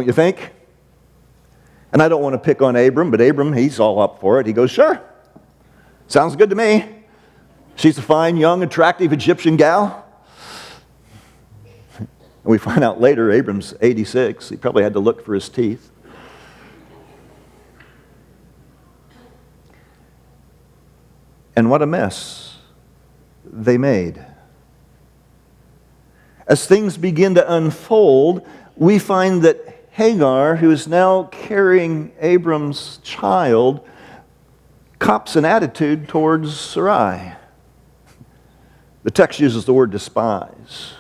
don't you think? And I don't want to pick on Abram, but Abram, he's all up for it. He goes, sure, sounds good to me. She's a fine, young, attractive Egyptian gal. And we find out later, Abram's 86. He probably had to look for his teeth. And what a mess they made. As things begin to unfold, we find that Hagar, who is now carrying Abram's child, cops an attitude towards Sarai. The text uses the word despise.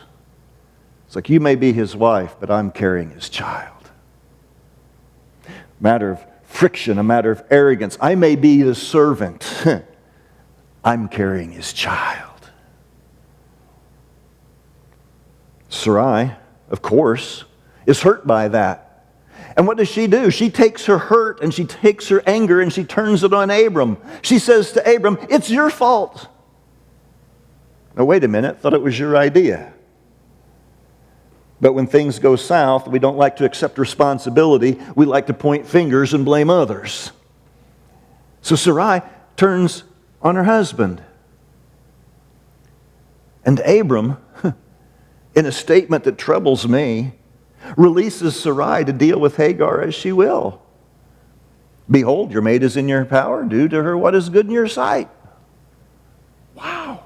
It's like, you may be his wife, but I'm carrying his child. A matter of friction, a matter of arrogance. I may be the servant. I'm carrying his child. Sarai, of course, is hurt by that. And what does she do? She takes her hurt and she takes her anger and she turns it on Abram. She says to Abram, it's your fault. Now wait a minute, thought it was your idea. But when things go south, we don't like to accept responsibility. We like to point fingers and blame others. So Sarai turns on her husband. And Abram, in a statement that troubles me, releases Sarai to deal with Hagar as she will. Behold, your maid is in your power. Do to her what is good in your sight. Wow.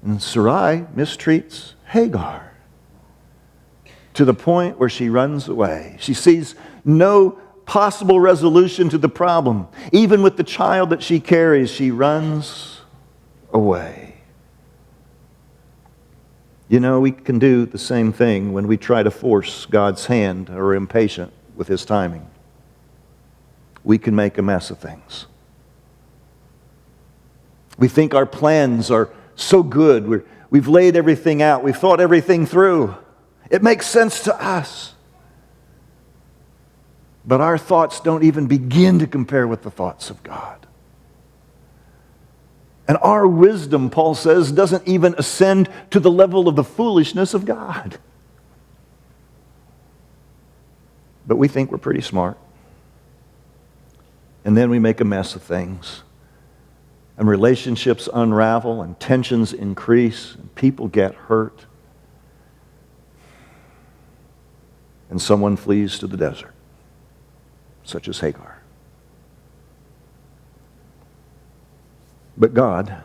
And Sarai mistreats Hagar to the point where she runs away. She sees no possible resolution to the problem. Even with the child that she carries, she runs away. You know, we can do the same thing when we try to force God's hand or are impatient with His timing. We can make a mess of things. We think our plans are so good. We've laid everything out. We've thought everything through. It makes sense to us. But our thoughts don't even begin to compare with the thoughts of God. And our wisdom, Paul says, doesn't even ascend to the level of the foolishness of God. But we think we're pretty smart. And then we make a mess of things. And relationships unravel and tensions increase and people get hurt. And someone flees to the desert, such as Hagar. But God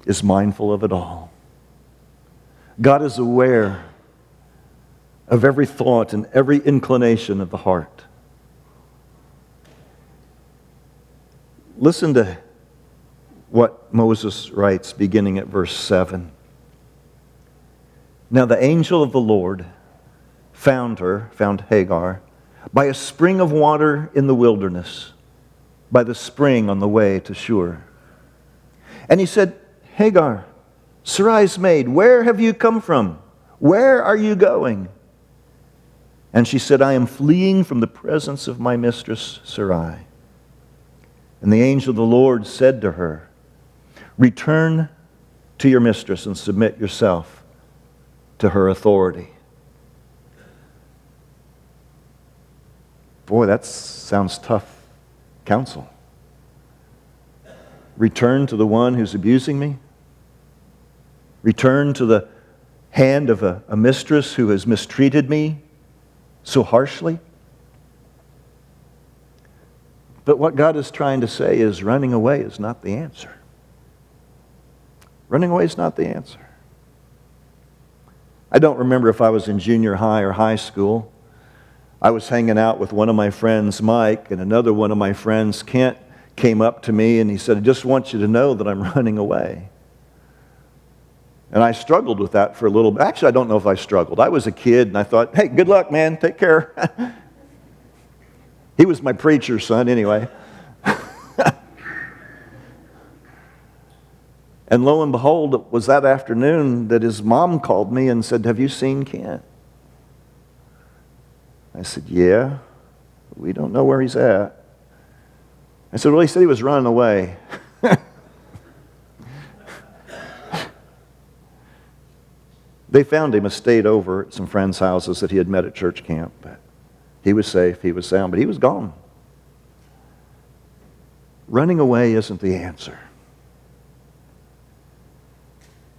is mindful of it all. God is aware of every thought and every inclination of the heart. Listen to what Moses writes beginning at verse 7. Now the angel of the Lord found Hagar, by a spring of water in the wilderness, by the spring on the way to Shur. And he said, Hagar, Sarai's maid, where have you come from? Where are you going? And she said, I am fleeing from the presence of my mistress Sarai. And the angel of the Lord said to her, return to your mistress and submit yourself to her authority. Boy, that sounds tough counsel. Return to the one who's abusing me? Return to the hand of a mistress who has mistreated me so harshly? But what God is trying to say is running away is not the answer. Running away is not the answer. I don't remember if I was in junior high or high school. I was hanging out with one of my friends, Mike, and another one of my friends, Kent, came up to me and he said, I just want you to know that I'm running away. And I struggled with that for a little bit. Actually, I don't know if I struggled. I was a kid and I thought, hey, good luck, man. Take care. He was my preacher's son anyway. And lo and behold, it was that afternoon that his mom called me and said, have you seen Kent? I said, yeah, we don't know where he's at. I said, well, he said he was running away. They found him a state over at some friends' houses that he had met at church camp. But he was safe, he was sound, but he was gone. Running away isn't the answer.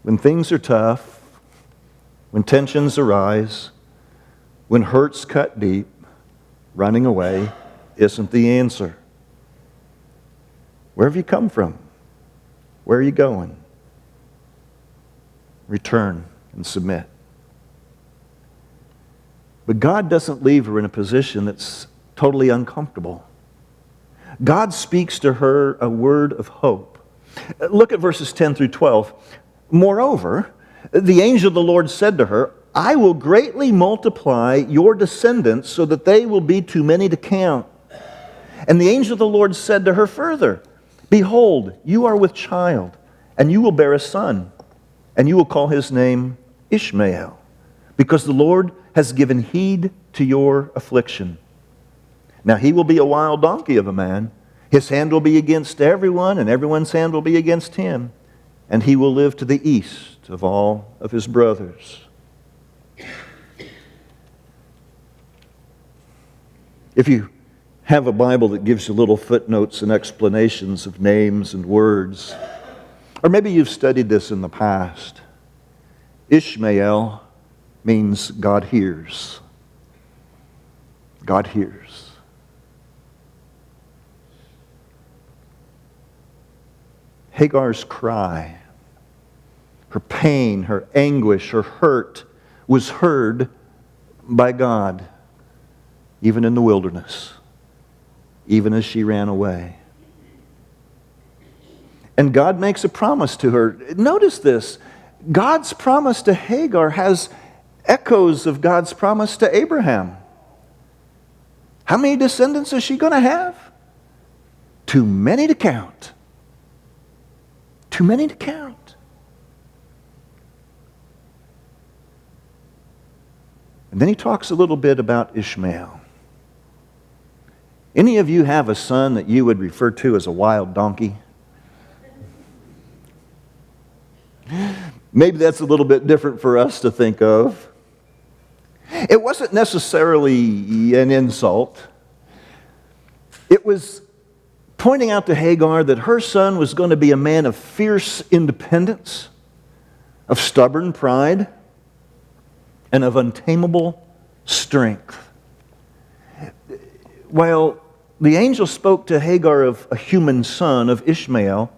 When things are tough, when tensions arise, when hurts cut deep, running away isn't the answer. Where have you come from? Where are you going? Return and submit. But God doesn't leave her in a position that's totally uncomfortable. God speaks to her a word of hope. Look at verses 10 through 12. Moreover, the angel of the Lord said to her, I will greatly multiply your descendants so that they will be too many to count. And the angel of the Lord said to her further, Behold, you are with child, and you will bear a son, and you will call his name Ishmael, because the Lord has given heed to your affliction. Now he will be a wild donkey of a man. His hand will be against everyone, and everyone's hand will be against him. And he will live to the east of all of his brothers. If you have a Bible that gives you little footnotes and explanations of names and words, or maybe you've studied this in the past, Ishmael means God hears. God hears. Hagar's cry, her pain, her anguish, her hurt was heard by God, even in the wilderness, even as she ran away. And God makes a promise to her. Notice this. God's promise to Hagar has echoes of God's promise to Abraham. How many descendants is she going to have? Too many to count. Too many to count. And then he talks a little bit about Ishmael. Any of you have a son that you would refer to as a wild donkey? Maybe that's a little bit different for us to think of. It wasn't necessarily an insult. It was pointing out to Hagar that her son was going to be a man of fierce independence, of stubborn pride, and of untamable strength. While the angel spoke to Hagar of a human son, of Ishmael,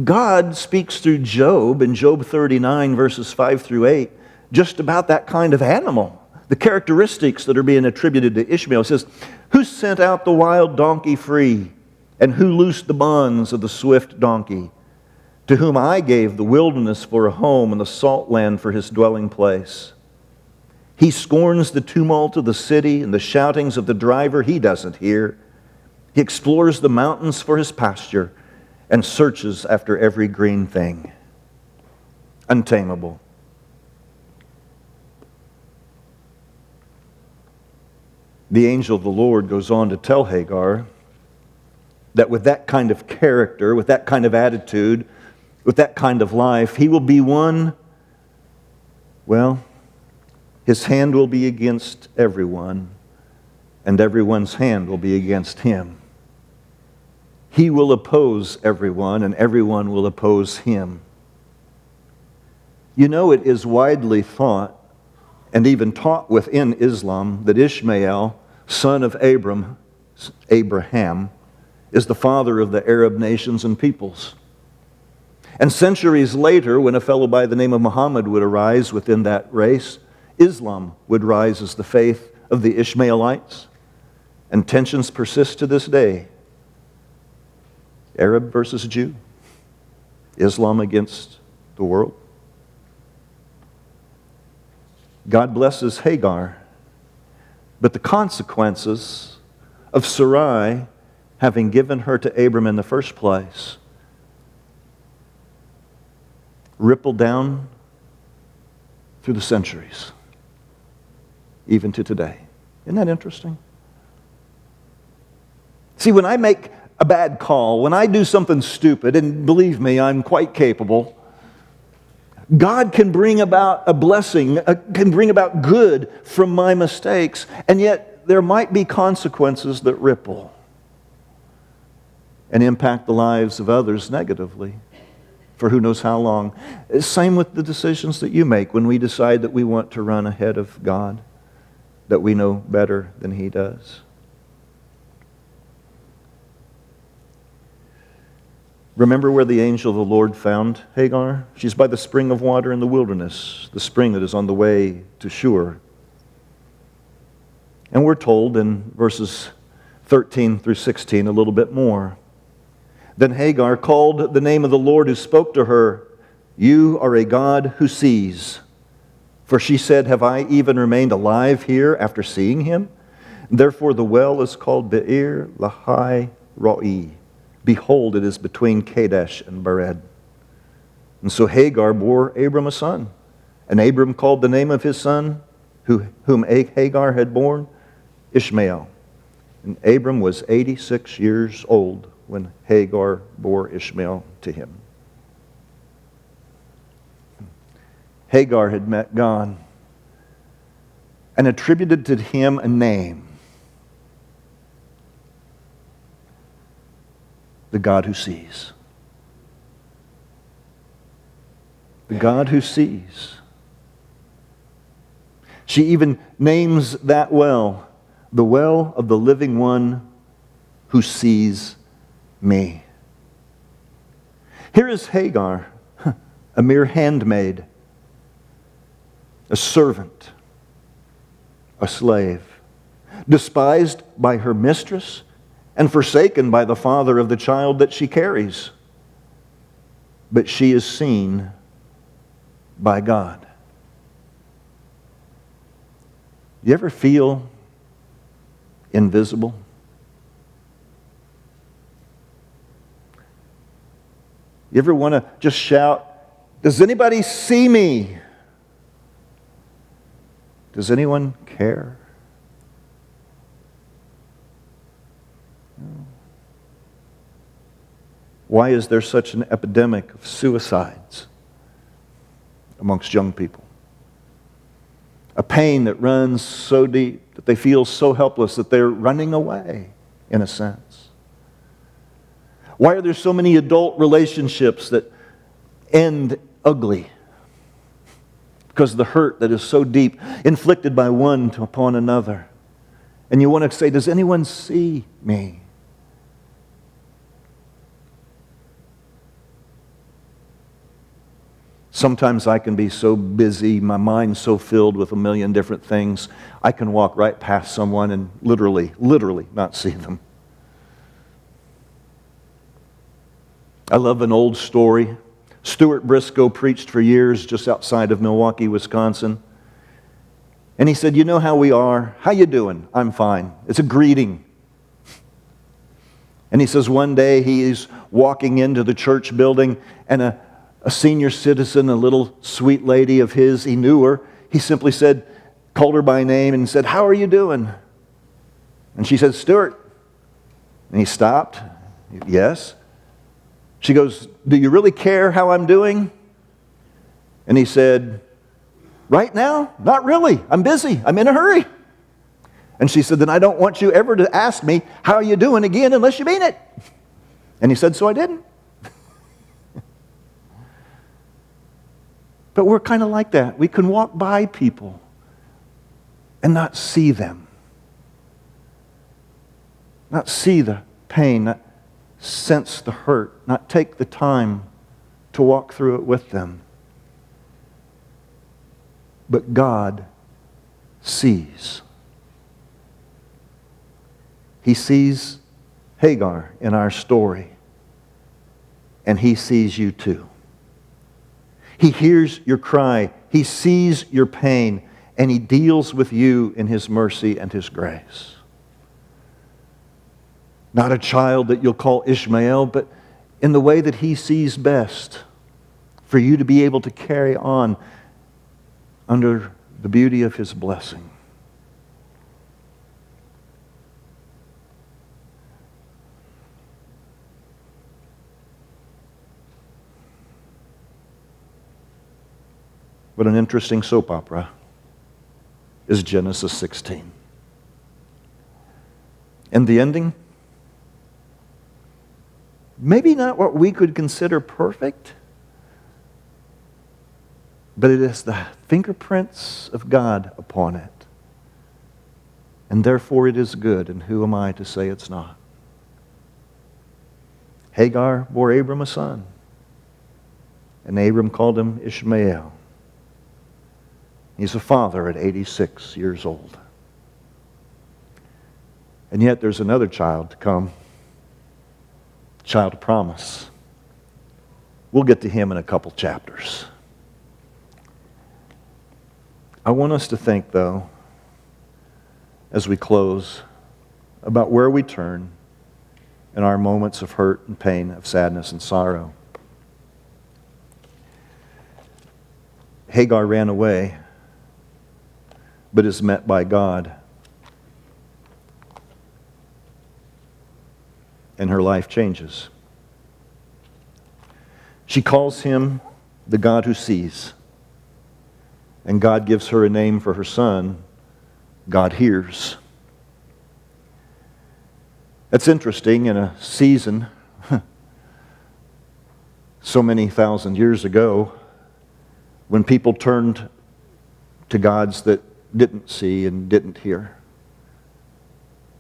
God speaks through Job in Job 39, verses 5 through 8, just about that kind of animal. The characteristics that are being attributed to Ishmael. It says, Who sent out the wild donkey free? And who loosed the bonds of the swift donkey? To whom I gave the wilderness for a home and the salt land for his dwelling place. He scorns the tumult of the city and the shoutings of the driver he doesn't hear. He explores the mountains for his pasture and searches after every green thing. Untamable. The angel of the Lord goes on to tell Hagar that with that kind of character, with that kind of attitude, with that kind of life, he will be one, well, his hand will be against everyone, and everyone's hand will be against him. He will oppose everyone, and everyone will oppose him. You know, it is widely thought, and even taught within Islam, that Ishmael, son of Abraham, is the father of the Arab nations and peoples. And centuries later, when a fellow by the name of Muhammad would arise within that race, Islam would rise as the faith of the Ishmaelites. And tensions persist to this day. Arab versus Jew. Islam against the world. God blesses Hagar, but the consequences of Sarai having given her to Abram in the first place rippled down through the centuries, even to today. Isn't that interesting? See, when I make a bad call, when I do something stupid, and believe me, I'm quite capable, God can bring about a blessing, can bring about good from my mistakes, and yet there might be consequences that ripple and impact the lives of others negatively for who knows how long. Same with the decisions that you make when we decide that we want to run ahead of God, that we know better than He does. Remember where the angel of the Lord found Hagar? She's by the spring of water in the wilderness, the spring that is on the way to Shur. And we're told in verses 13 through 16 a little bit more. Then Hagar called the name of the Lord who spoke to her, "You are a God who sees." For she said, "Have I even remained alive here after seeing him?" Therefore the well is called Be'er Lahai Roi. Behold, it is between Kadesh and Bered. And so Hagar bore Abram a son. And Abram called the name of his son, whom Hagar had borne, Ishmael. And Abram was 86 years old when Hagar bore Ishmael to him. Hagar had met God and attributed to him a name. The God who sees. The God who sees. She even names that well, the well of the living one who sees me. Here is Hagar, a mere handmaid, a servant, a slave, despised by her mistress and forsaken by the father of the child that she carries. But she is seen by God. You ever feel invisible? You ever want to just shout, "Does anybody see me? Does anyone care?" Why is there such an epidemic of suicides amongst young people? A pain that runs so deep that they feel so helpless that they're running away, in a sense. Why are there so many adult relationships that end ugly? Because of the hurt that is so deep, inflicted by one upon another. And you want to say, "Does anyone see me?" Sometimes I can be so busy, my mind's so filled with a million different things, I can walk right past someone and literally not see them. I love an old story. Stuart Briscoe preached for years just outside of Milwaukee, Wisconsin. And he said, "You know how we are. How you doing?" "I'm fine." It's a greeting. And he says one day he's walking into the church building and a senior citizen, a little sweet lady of his, he knew her. He simply said, called her by name and said, "How are you doing?" And she said, "Stuart." And he stopped. "Yes." She goes, "Do you really care how I'm doing?" And he said, "Right now? Not really. I'm busy. I'm in a hurry." And she said, "Then I don't want you ever to ask me, 'How are you doing?' again unless you mean it." And he said, "So I didn't." But we're kind of like that. We can walk by people and not see them. Not see the pain, not sense the hurt, not take the time to walk through it with them. But God sees. He sees Hagar in our story, and He sees you too. He hears your cry, He sees your pain, and He deals with you in His mercy and His grace. Not a child that you'll call Ishmael, but in the way that He sees best, for you to be able to carry on under the beauty of His blessing. What an interesting soap opera is Genesis 16. And the ending? Maybe not what we could consider perfect, but it is the fingerprints of God upon it. And therefore it is good, and who am I to say it's not? Hagar bore Abram a son, and Abram called him Ishmael. He's a father at 86 years old. And yet there's another child to come, child of promise. We'll get to him in a couple chapters. I want us to think, though, as we close, about where we turn in our moments of hurt and pain, of sadness and sorrow. Hagar ran away, but is met by God. And her life changes. She calls him the God who sees. And God gives her a name for her son, God hears. That's interesting in a season so many thousand years ago when people turned to gods that didn't see and didn't hear.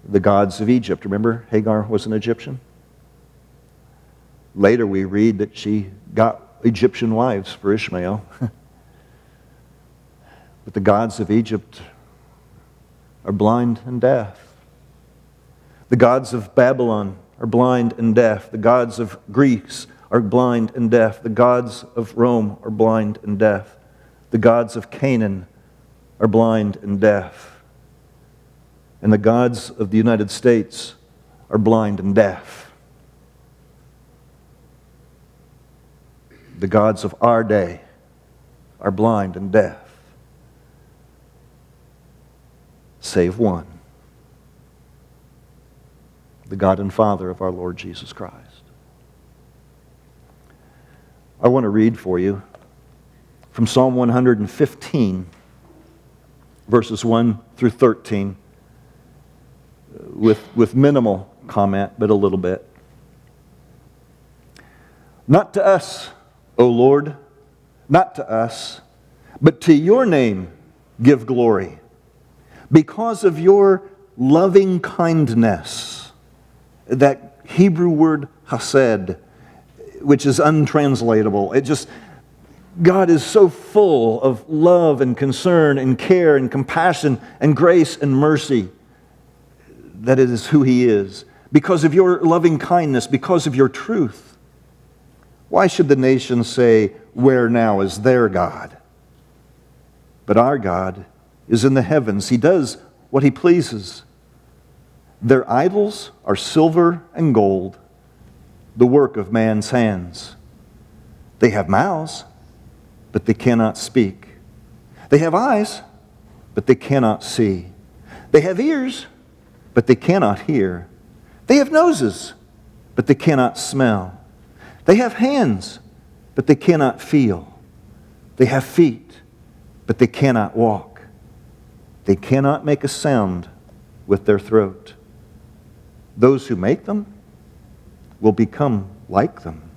The gods of Egypt. Remember, Hagar was an Egyptian? Later we read that she got Egyptian wives for Ishmael. But the gods of Egypt are blind and deaf. The gods of Babylon are blind and deaf. The gods of Greece are blind and deaf. The gods of Rome are blind and deaf. The gods of Canaan are blind and deaf. And the gods of the United States are blind and deaf. The gods of our day are blind and deaf. Save one. The God and Father of our Lord Jesus Christ. I want to read for you from Psalm 115, verses 1 through 13, with minimal comment, but a little bit. Not to us, O Lord, not to us, but to your name give glory, because of your loving kindness. That Hebrew word hesed, which is untranslatable. God is so full of love and concern and care and compassion and grace and mercy that it is who He is. Because of your loving kindness, because of your truth. Why should the nations say, where now is their God? But our God is in the heavens. He does what He pleases. Their idols are silver and gold, the work of man's hands. They have mouths, but they cannot speak. They have eyes, but they cannot see. They have ears, but they cannot hear. They have noses, but they cannot smell. They have hands, but they cannot feel. They have feet, but they cannot walk. They cannot make a sound with their throat. Those who make them will become like them.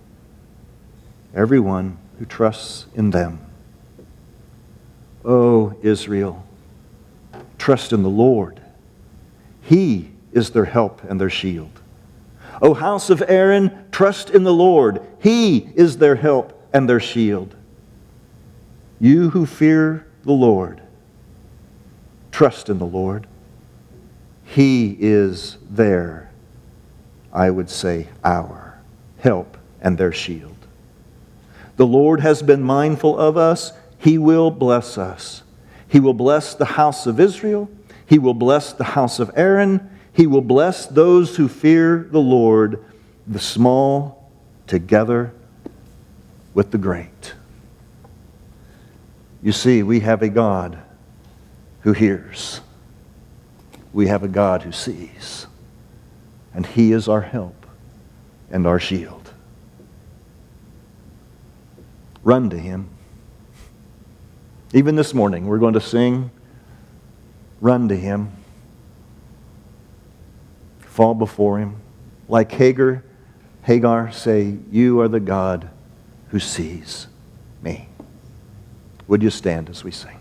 Everyone who trusts in them. O Israel, trust in the Lord. He is their help and their shield. O house of Aaron, trust in the Lord. He is their help and their shield. You who fear the Lord, trust in the Lord. He is their, I would say, our help and their shield. The Lord has been mindful of us. He will bless us. He will bless the house of Israel. He will bless the house of Aaron. He will bless those who fear the Lord, the small together with the great. You see, we have a God who hears. We have a God who sees. And He is our help and our shield. Run to Him. Even this morning, we're going to sing, run to Him, fall before Him. Like Hagar, say, you are the God who sees me. Would you stand as we sing?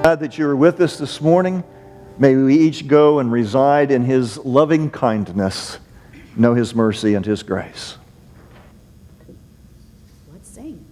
Glad that you are with us this morning. May we each go and reside in His loving kindness, know His mercy and His grace. Let's sing.